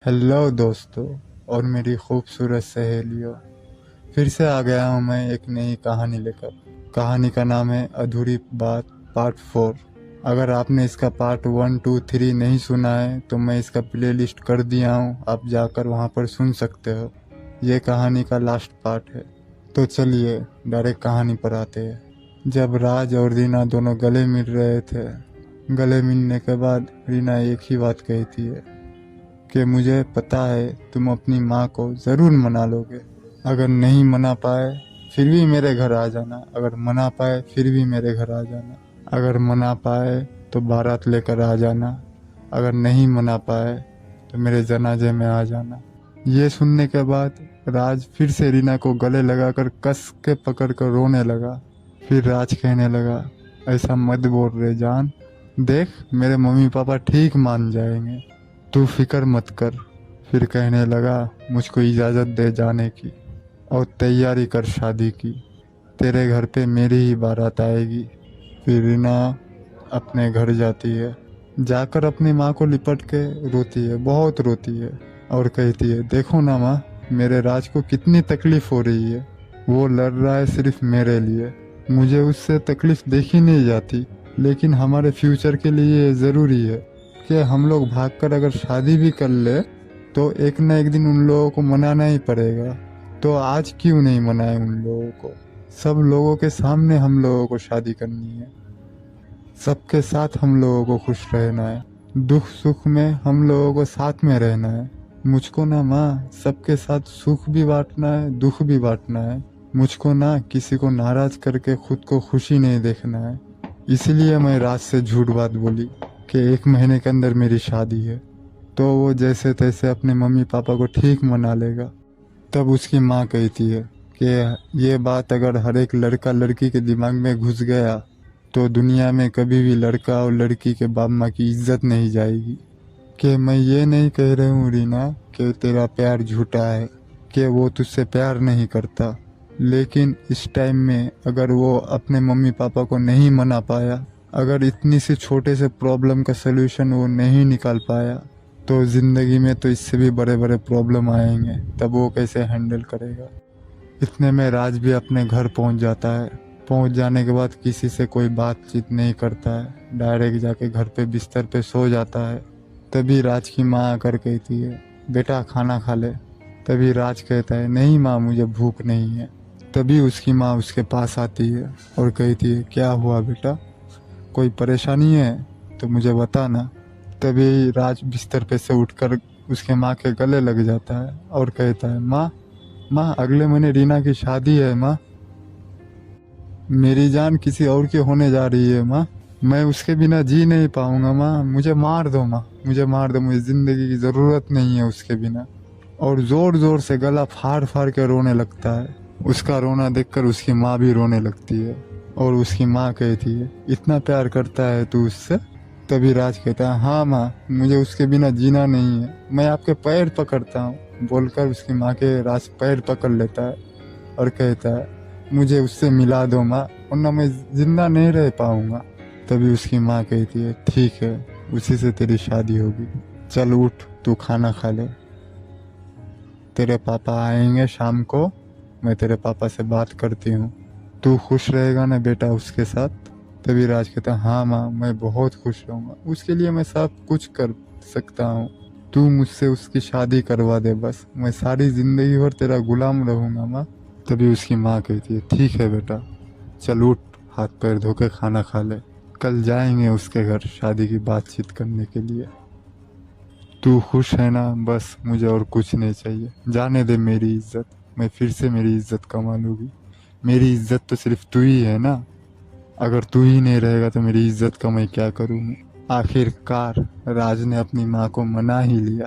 Hello दोस्तों और मेरी खूबसूरत सहेलियों। फिर से आ गया हूँ मैं एक नई कहानी लेकर। कहानी का नाम है अधूरी बात पार्ट 4। अगर आपने इसका पार्ट 1, 2, 3 नहीं सुना है तो मैं इसका प्लेलिस्ट कर दिया हूँ, आप जाकर वहाँ पर सुन सकते हो। ये कहानी का लास्ट पार्ट है। तो चलिए डायरेक्ट कहानी पर आते हैं। जब राज और रीना दोनों गले मिल रहे थे, गले मिलने के बाद रीना एक ही बात कहती है कि मुझे पता है तुम अपनी माँ को ज़रूर मना लोगे। अगर नहीं मना पाए फिर भी मेरे घर आ जाना, अगर मना पाए फिर भी मेरे घर आ जाना, अगर मना पाए तो बारात लेकर आ जाना, अगर नहीं मना पाए तो मेरे जनाजे में आ जाना। ये सुनने के बाद राज फिर से रीना को गले लगाकर कस के पकड़ कर रोने लगा। फिर राज कहने लगा, ऐसा मत बोल रे जान, देख मेरे मम्मी पापा ठीक मान जाएंगे, तू फिक्र मत कर। फिर कहने लगा, मुझको इजाज़त दे जाने की और तैयारी कर शादी की, तेरे घर पे मेरी ही बारात आएगी। फिर रीना अपने घर जाती है। जाकर अपनी माँ को लिपट के रोती है, बहुत रोती है और कहती है, देखो ना माँ, मेरे राज को कितनी तकलीफ़ हो रही है, वो लड़ रहा है सिर्फ मेरे लिए। मुझे उससे तकलीफ़ देखी नहीं जाती, लेकिन हमारे फ्यूचर के लिए ये ज़रूरी है कि हम लोग भागकर अगर शादी भी कर ले तो एक ना एक दिन उन लोगों को मनाना ही पड़ेगा। तो आज क्यों नहीं मनाए उन लोगों को? सब लोगों के सामने हम लोगों को शादी करनी है, सबके साथ हम लोगों को खुश रहना है, दुख सुख में हम लोगों को साथ में रहना है। मुझको ना माँ सबके साथ सुख भी बांटना है, दुख भी बांटना है। मुझको ना किसी को नाराज करके खुद को खुशी नहीं देखना है। इसीलिए मैं रात से झूठ बात बोली कि 1 महीने के अंदर मेरी शादी है, तो वो जैसे तैसे अपने मम्मी पापा को ठीक मना लेगा। तब उसकी माँ कहती है कि ये बात अगर हर एक लड़का लड़की के दिमाग में घुस गया तो दुनिया में कभी भी लड़का और लड़की के बाप माँ की इज्जत नहीं जाएगी। कि मैं ये नहीं कह रही हूँ रीना कि तेरा प्यार झूठा है, कि वो तुझसे प्यार नहीं करता, लेकिन इस टाइम में अगर वो अपने मम्मी पापा को नहीं मना पाया, अगर इतनी सी छोटे से प्रॉब्लम का सलूशन वो नहीं निकाल पाया, तो ज़िंदगी में तो इससे भी बड़े बड़े प्रॉब्लम आएंगे, तब वो कैसे हैंडल करेगा। इतने में राज भी अपने घर पहुंच जाता है। पहुंच जाने के बाद किसी से कोई बातचीत नहीं करता है, डायरेक्ट जाके घर पे बिस्तर पे सो जाता है। तभी राज की माँ आकर कहती है, बेटा खाना खा ले। तभी राज कहता है, नहीं माँ मुझे भूख नहीं है। तभी उसकी माँ उसके पास आती है और कहती है, क्या हुआ बेटा, कोई परेशानी है तो मुझे बता ना। तभी राज बिस्तर पे से उठकर उसके माँ के गले लग जाता है और कहता है, माँ माँ अगले महीने रीना की शादी है माँ, मेरी जान किसी और की होने जा रही है माँ, मैं उसके बिना जी नहीं पाऊंगा माँ, मुझे मार दो माँ, मुझे मार दो, मुझे ज़िंदगी की ज़रूरत नहीं है उसके बिना। और ज़ोर ज़ोर से गला फाड़ फाड़ के रोने लगता है। उसका रोना देखकर उसकी माँ भी रोने लगती है और उसकी माँ कहती है, इतना प्यार करता है तू उससे? तभी राज कहता है, हाँ माँ मुझे उसके बिना जीना नहीं है, मैं आपके पैर पकड़ता हूँ। बोलकर उसकी माँ के राज पैर पकड़ लेता है और कहता है, मुझे उससे मिला दो माँ, वरना मैं जिंदा नहीं रह पाऊँगा। तभी उसकी माँ कहती है, ठीक है उसी से तेरी शादी होगी, चल उठ तू खाना खा ले, तेरे पापा आएंगे शाम को, मैं तेरे पापा से बात करती हूँ, तू खुश रहेगा ना बेटा उसके साथ? तभी राज कहता है, हाँ माँ मैं बहुत खुश रहूँगा, उसके लिए मैं सब कुछ कर सकता हूँ, तू मुझसे उसकी शादी करवा दे बस, मैं सारी ज़िंदगी भर तेरा गुलाम रहूँगा माँ। तभी उसकी माँ कहती है, ठीक है बेटा, चल उठ हाथ पैर धो के खाना खा ले, कल जाएंगे उसके घर शादी की बातचीत करने के लिए। तू खुश है ना, बस मुझे और कुछ नहीं चाहिए, जाने दे मेरी इज्जत, मैं फिर से मेरी इज्जत कमा लूँगी। मेरी इज्जत तो सिर्फ तू ही है ना, अगर तू ही नहीं रहेगा तो मेरी इज्जत का मैं क्या करूँगी। आखिरकार राज ने अपनी माँ को मना ही लिया।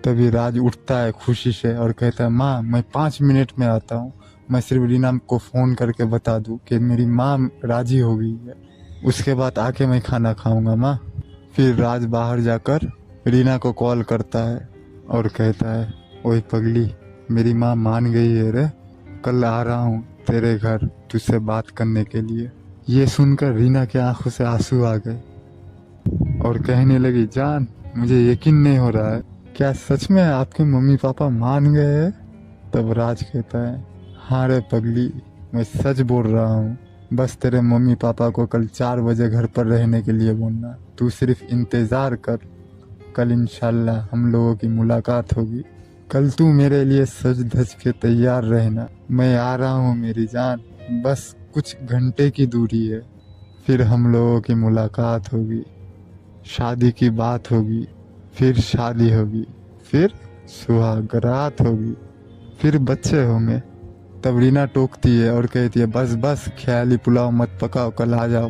तभी राज उठता है खुशी से और कहता है, माँ मैं 5 मिनट में आता हूँ, मैं सिर्फ रीना को फ़ोन करके बता दूँ कि मेरी माँ राजी हो गई है, उसके बाद आके मैं खाना खाऊंगा माँ। फिर राज बाहर जाकर रीना को कॉल करता है और कहता है, ओए पगली मेरी माँ मान गई है रे, कल आ रहा हूँ तेरे घर तुझसे बात करने के लिए। ये सुनकर रीना की आंखों से आंसू आ गए और कहने लगी, जान मुझे यकीन नहीं हो रहा है क्या सच में आपके मम्मी पापा मान गए हैं? तब राज कहता है, हाँ रे पगली, मैं सच बोल रहा हूँ। बस तेरे मम्मी पापा को कल 4 बजे घर पर रहने के लिए बोलना। तू सिर्फ इंतज़ार कर, कल इंशाल्लाह हम लोगों की मुलाकात होगी। कल तू मेरे लिए सज धज के तैयार रहना। मैं आ रहा हूँ मेरी जान, बस कुछ घंटे की दूरी है। फिर हम लोगों की मुलाकात होगी, शादी की बात होगी, फिर शादी होगी, फिर सुहागरात होगी, फिर बच्चे होंगे। तब रीना टोकती है और कहती है, बस बस ख्याली पुलाव मत पकाओ, कल आ जाओ।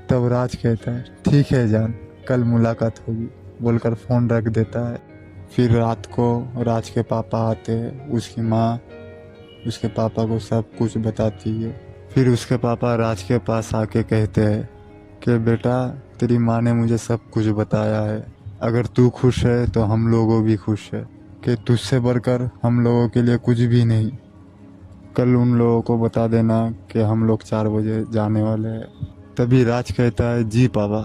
तब राज कहता है, ठीक है जान, कल मुलाकात होगी, बोलकर फ़ोन रख देता है। फिर रात को राज के पापा आते हैं। उसकी माँ उसके पापा को सब कुछ बताती है। फिर उसके पापा राज के पास आके कहते हैं कि बेटा, तेरी माँ ने मुझे सब कुछ बताया है। अगर तू खुश है तो हम लोगों भी खुश है, कि तुझसे बढ़कर हम लोगों के लिए कुछ भी नहीं। कल उन लोगों को बता देना कि हम लोग 4 बजे जाने वाले हैं। तभी राज कहता है, जी पापा,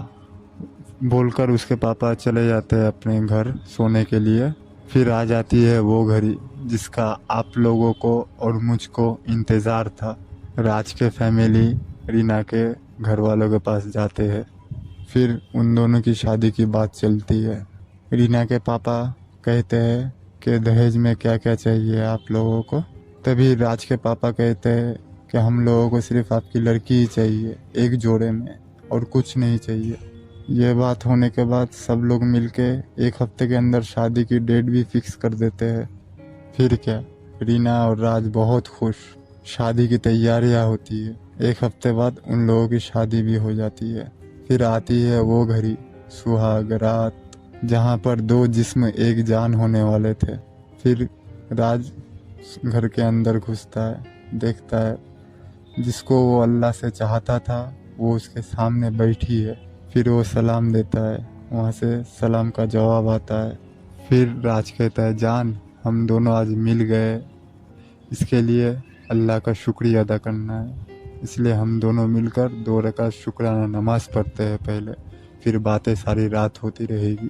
बोलकर उसके पापा चले जाते हैं अपने घर सोने के लिए। फिर आ जाती है वो घड़ी जिसका आप लोगों को और मुझको इंतज़ार था। राज के फैमिली रीना के घर वालों के पास जाते हैं। फिर उन दोनों की शादी की बात चलती है। रीना के पापा कहते हैं कि दहेज में क्या क्या चाहिए आप लोगों को। तभी राज के पापा कहते हैं कि हम लोगों को सिर्फ आपकी लड़की ही चाहिए, एक जोड़े में, और कुछ नहीं चाहिए। ये बात होने के बाद सब लोग मिलके 1 हफ्ते के अंदर शादी की डेट भी फिक्स कर देते हैं। फिर क्या, रीना और राज बहुत खुश। शादी की तैयारियां होती है। 1 हफ्ते बाद उन लोगों की शादी भी हो जाती है। फिर आती है वो घड़ी, सुहाग रात, जहाँ पर दो जिस्म एक जान होने वाले थे। फिर राज घर के अंदर घुसता है, देखता है जिसको वो अल्लाह से चाहता था वो उसके सामने बैठी है। फिर वो सलाम देता है, वहाँ से सलाम का जवाब आता है। फिर राज कहता है, जान, हम दोनों आज मिल गए, इसके लिए अल्लाह का शुक्रिया अदा करना है। इसलिए हम दोनों मिलकर 2 रकात शुक्राना नमाज पढ़ते हैं पहले, फिर बातें सारी रात होती रहेगी।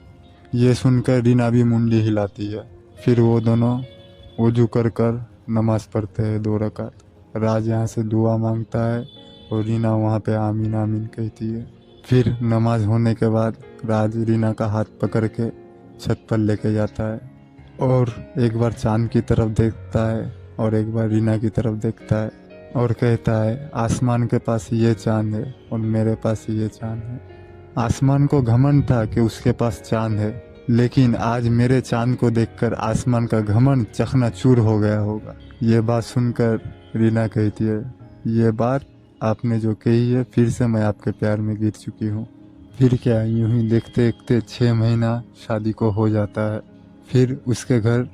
ये सुनकर रीना भी मुंडी हिलाती है। फिर वो दोनों वजू कर कर नमाज पढ़ते हैं 2 रकात। राज यहाँ से दुआ मांगता है और रीना वहाँ पे आमीन आमीन कहती है। फिर नमाज होने के बाद राज रीना का हाथ पकड़ के छत पर लेके जाता है और एक बार चांद की तरफ देखता है और एक बार रीना की तरफ देखता है और कहता है, आसमान के पास ये चांद है और मेरे पास ये चांद है। आसमान को घमंड था कि उसके पास चांद है, लेकिन आज मेरे चांद को देखकर आसमान का घमंड चकनाचूर हो गया होगा। ये बात सुनकर रीना कहती है, ये बात आपने जो कही है, फिर से मैं आपके प्यार में गिर चुकी हूँ। फिर क्या, यूं ही देखते देखते 6 महीना शादी को हो जाता है। फिर उसके घर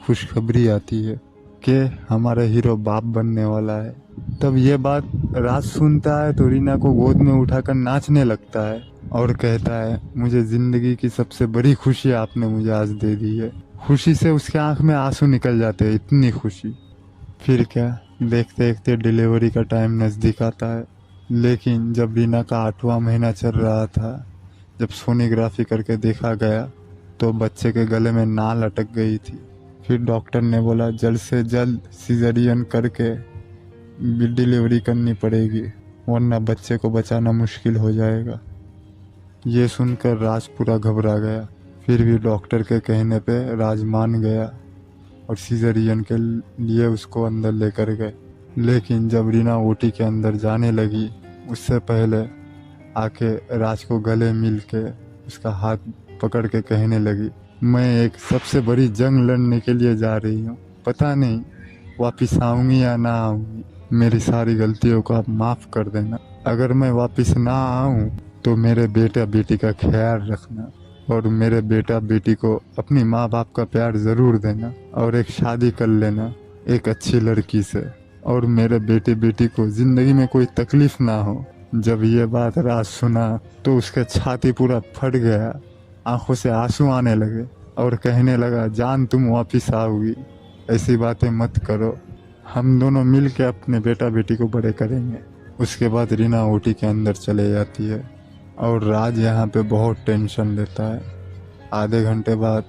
खुशखबरी आती है कि हमारा हीरो बाप बनने वाला है। तब ये बात राज सुनता है तो रीना को गोद में उठाकर नाचने लगता है और कहता है, मुझे ज़िंदगी की सबसे बड़ी खुशी आपने मुझे आज दे दी है। खुशी से उसके आंख में आंसू निकल जाते हैं, इतनी खुशी। फिर क्या, देखते देखते डिलीवरी का टाइम नज़दीक आता है। लेकिन जब रीना का 8वां महीना चल रहा था, जब सोनोग्राफी करके देखा गया तो बच्चे के गले में नाल अटक गई थी। फिर डॉक्टर ने बोला, जल्द से जल्द सिजेरियन करके डिलीवरी करनी पड़ेगी, वरना बच्चे को बचाना मुश्किल हो जाएगा। ये सुनकर राज पूरा घबरा गया। फिर भी डॉक्टर के कहने पे राज मान गया और सिजेरियन के लिए उसको अंदर लेकर गए। लेकिन जब रीना ओटी के अंदर जाने लगी, उससे पहले आके राज को गले मिल के उसका हाथ पकड़ के कहने लगी, मैं एक सबसे बड़ी जंग लड़ने के लिए जा रही हूँ, पता नहीं वापस आऊँगी या ना आऊँगी। मेरी सारी गलतियों को आप माफ़ कर देना। अगर मैं वापस ना आऊँ तो मेरे बेटा बेटी का ख्याल रखना और मेरे बेटा बेटी को अपनी माँ बाप का प्यार ज़रूर देना और एक शादी कर लेना एक अच्छी लड़की से, और मेरे बेटे बेटी को ज़िंदगी में कोई तकलीफ़ ना हो। जब ये बात राज सुना तो उसका छाती पूरा फट गया, आंखों से आंसू आने लगे और कहने लगा, जान, तुम वापस आओगी, ऐसी बातें मत करो, हम दोनों मिल के अपने बेटा बेटी को बड़े करेंगे। उसके बाद रीना ओटी के अंदर चले जाती है और राज यहाँ पे बहुत टेंशन लेता है। आधे घंटे बाद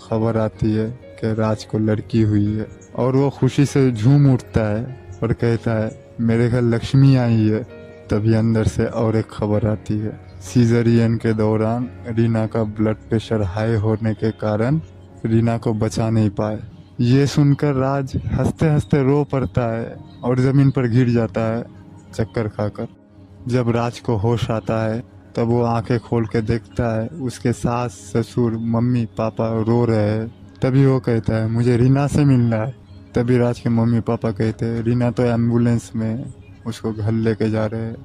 खबर आती है कि राज को लड़की हुई है और वो खुशी से झूम उठता है और कहता है मेरे घर लक्ष्मी आई है। तभी अंदर से और एक खबर आती है, सीजरियन के दौरान रीना का ब्लड प्रेशर हाई होने के कारण रीना को बचा नहीं पाए। ये सुनकर राज हंसते हंसते रो पड़ता है और ज़मीन पर गिर जाता है चक्कर खाकर। जब राज को होश आता है तब वो आंखें खोल के देखता है उसके सास ससुर मम्मी पापा रो रहे हैं। तभी वो कहता है मुझे रीना से मिलना है। तभी राज के मम्मी पापा कहते हैं रीना तो एम्बुलेंस में है, उसको घर लेके जा रहे हैं।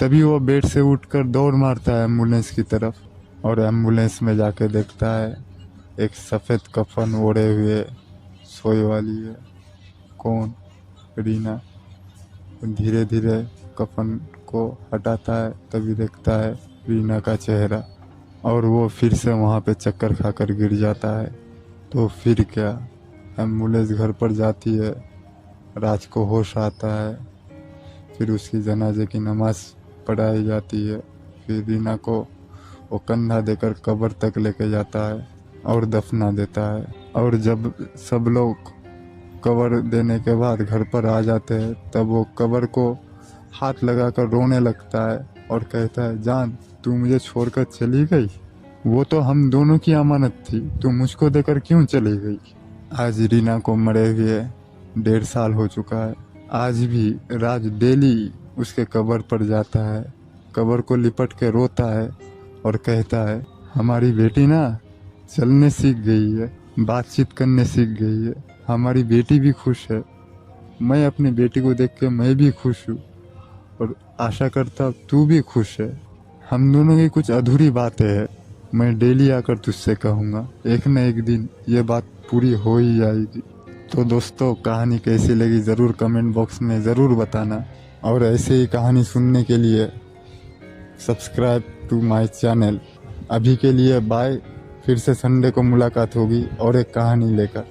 तभी वो बेड से उठकर दौड़ मारता है एम्बुलेंस की तरफ और एम्बुलेंस में जाके देखता है एक सफ़ेद कफन ओढ़े हुए सोए वाली है। कौन? रीना। धीरे धीरे कफन को हटाता है, तभी देखता है रीना का चेहरा और वो फिर से वहाँ पे चक्कर खाकर गिर जाता है। तो फिर क्या, एम्बुलेंस घर पर जाती है, राज को होश आता है, फिर उसकी जनाजे की नमाज पढ़ाई जाती है। फिर रीना को वो कंधा देकर कब्र तक लेके जाता है और दफना देता है। और जब सब लोग कब्र देने के बाद घर पर आ जाते हैं तब वो कब्र को हाथ लगाकर रोने लगता है और कहता है जान तू मुझे छोड़कर चली गई, वो तो हम दोनों की अमानत थी, तू मुझको देकर क्यों चली गई। आज रीना को मरे हुए 1.5 साल हो चुका है। आज भी राज डेली उसके कब्र पर जाता है, कब्र को लिपट के रोता है और कहता है हमारी बेटी ना चलने सीख गई है, बातचीत करने सीख गई है, हमारी बेटी भी खुश है। मैं अपनी बेटी को देख के मैं भी खुश हूँ और आशा करता तू भी खुश है। हम दोनों की कुछ अधूरी बातें हैं, मैं डेली आकर तुझसे कहूँगा, एक न एक दिन ये बात पूरी हो ही जाएगी। तो दोस्तों कहानी कैसी लगी ज़रूर कमेंट बॉक्स में ज़रूर बताना और ऐसे ही कहानी सुनने के लिए सब्सक्राइब टू माय चैनल। अभी के लिए बाय, फिर से संडे को मुलाकात होगी और एक कहानी लेकर।